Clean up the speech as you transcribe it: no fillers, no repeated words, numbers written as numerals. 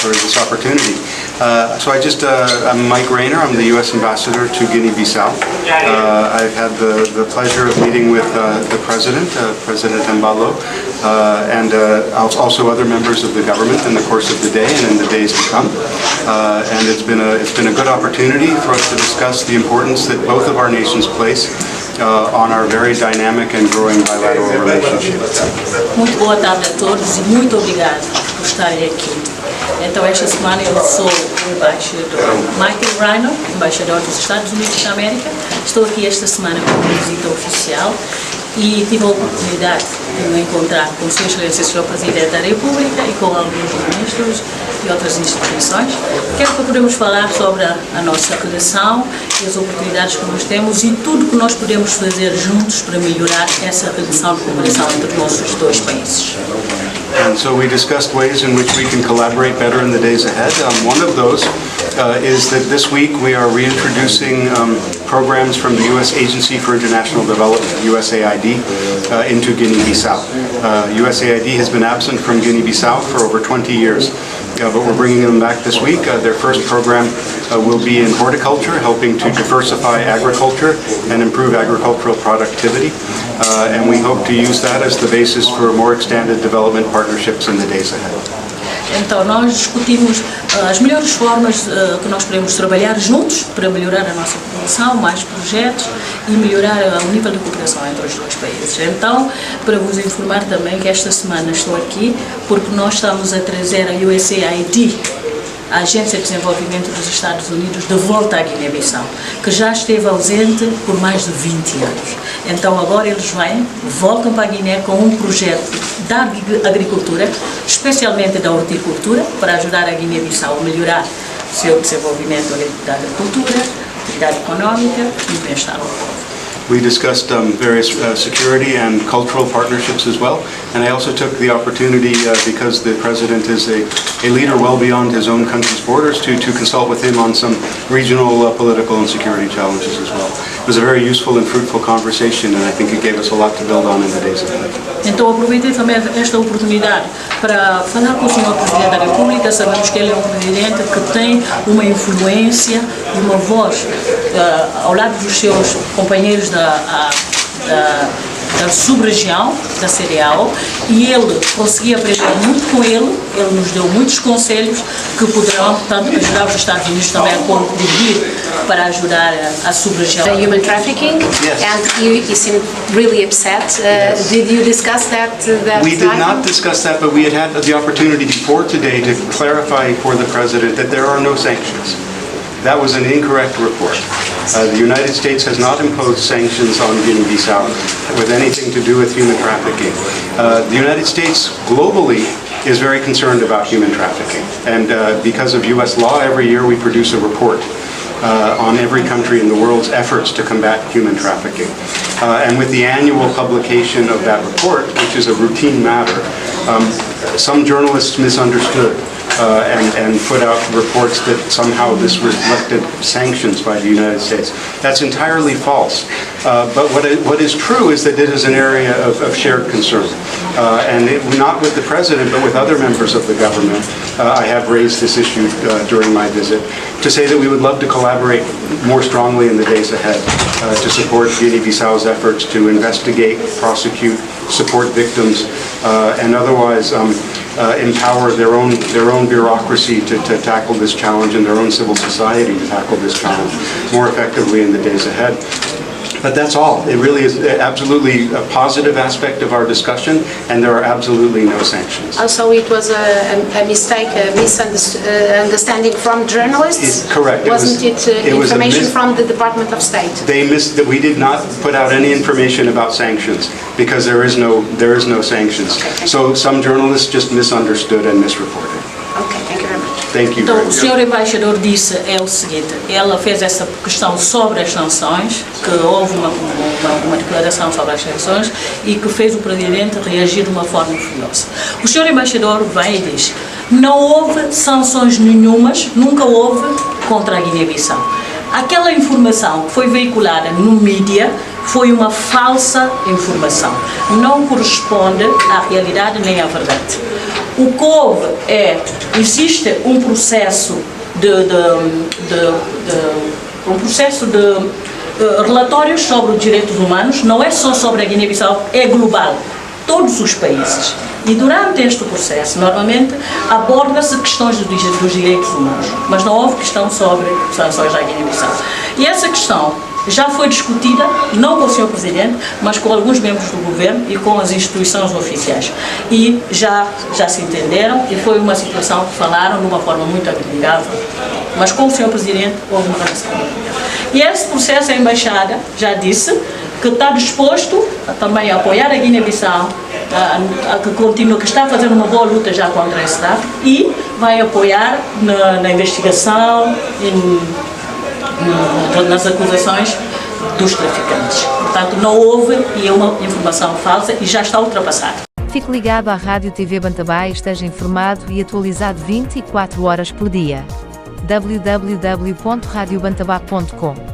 this opportunity. I'm Mike Rayner. I'm the U.S. Ambassador to Guinea-Bissau. I've had the pleasure of meeting with the President, President Embalo, and also other members of the government in the course of the day and in the days to come. And it's been a good opportunity for us to discuss the importance that both of our nations place on our very dynamic and growing bilateral relationship. Muito boa tarde a todos e muito obrigado por estarem aqui. Então, esta semana eu sou o embaixador Michael Rayner, embaixador dos Estados Unidos da América. Estou aqui esta semana com uma visita oficial e tive a oportunidade de me encontrar com o Sr. Excelência, Sr. Presidente da República e com alguns ministros e outras instituições. Quero que podemos falar sobre a nossa relação e as oportunidades que nós temos e tudo que nós podemos fazer juntos para melhorar essa relação de cooperação entre os nossos dois países. And so we discussed ways in which we can collaborate better in the days ahead. One of those is that this week we are reintroducing programs from the U.S. Agency for International Development, USAID, into Guinea-Bissau. USAID has been absent from Guinea-Bissau for over 20 years, but we're bringing them back this week. Their first program will be in horticulture, helping to diversify agriculture and improve agricultural productivity. And we hope to use that as the basis for more extended development partnerships in the days ahead. Então, nós discutimos as melhores formas que nós podemos trabalhar juntos para melhorar a nossa cooperação, mais projetos e melhorar o nível de cooperação entre os dois países. Então, para vos informar também que esta semana estou aqui porque nós estamos a trazer a USAID, a Agência de Desenvolvimento dos Estados Unidos, de volta à Guiné-Bissau, que já esteve ausente por mais de 20 anos. Então agora eles voltam para a Guiné com um projeto da agricultura, especialmente da horticultura, para ajudar a Guiné-Bissau a melhorar o seu desenvolvimento da agricultura, atividade econômica e o bem-estar ao povo. We discussed various security and cultural partnerships as well, and I also took the opportunity, because the President is a leader well beyond his own country's borders, to consult with him on some regional political and security challenges as well. It was a very useful and fruitful conversation, and I think it gave us a lot to build on in the days ahead. Então aproveitei também esta oportunidade para falar com o Sr. Presidente da República. Sabemos que ele é um presidente que tem uma influência e uma voz ao lado dos seus companheiros da sub-região, da CEDEAO, e ele conseguia aprender muito com ele nos deu muitos conselhos que poderão, portanto, ajudar os Estados Unidos também a contribuir para ajudar a sub-região. Human trafficking, yes. And you seem really upset. Yes. Did you discuss that? We did not discuss that, but we had the opportunity before today to clarify for the President that there are no sanctions. That was an incorrect report. The United States has not imposed sanctions on Guinea-Bissau with anything to do with human trafficking. The United States globally is very concerned about human trafficking, and because of U.S. law, every year we produce a report on every country in the world's efforts to combat human trafficking. And with the annual publication of that report, which is a routine matter, some journalists misunderstood and put out reports that somehow this reflected sanctions by the United States. That's entirely false. But what is true is that it is an area of shared concern. And not with the President, but with other members of the government, I have raised this issue during my visit to say that we would love to collaborate more strongly in the days ahead to support Guinea-Bissau's efforts to investigate, prosecute, support victims, and otherwise empower their own bureaucracy to tackle this challenge and their own civil society to tackle this challenge more effectively in the days ahead. But that's all. It really is absolutely a positive aspect of our discussion, and there are absolutely no sanctions. Also, it was a mistake, a misunderstanding from journalists? Correct. Wasn't it information from the Department of State? They missed that we did not put out any information about sanctions because there is no sanctions. Okay, so some journalists just misunderstood and misreported. Okay, thank you very much. Thank you. Então, o Sr. Embaixador disse o seguinte, ela fez essa questão sobre as sanções, que houve uma declaração sobre as sanções e que fez o Presidente reagir de uma forma furiosa. O Sr. Embaixador vem e diz, não houve sanções nenhumas, nunca houve contra a Guiné-Bissau. Aquela informação que foi veiculada no mídia foi uma falsa informação, não corresponde à realidade nem à verdade. O que houve existe um processo relatórios sobre os direitos humanos, não é só sobre a Guiné-Bissau, é global, todos os países. E durante este processo, normalmente, aborda-se questões dos direitos humanos, mas não houve questão sobre sanções à Guiné-Bissau. E essa questão já foi discutida, não com o Sr. Presidente, mas com alguns membros do governo e com as instituições oficiais. E já se entenderam e foi uma situação que falaram de uma forma muito amigável, mas com o Sr. Presidente houve uma relação. E esse processo, a Embaixada já disse que está disposto também a apoiar a Guiné-Bissau, que está fazendo uma boa luta já contra esse tráfico e vai apoiar na investigação nas acusações dos traficantes. Portanto, não houve e é uma informação falsa e já está ultrapassada. Fique ligado à Rádio TV Bantabá e esteja informado e atualizado 24 horas por dia. www.radiobantabá.com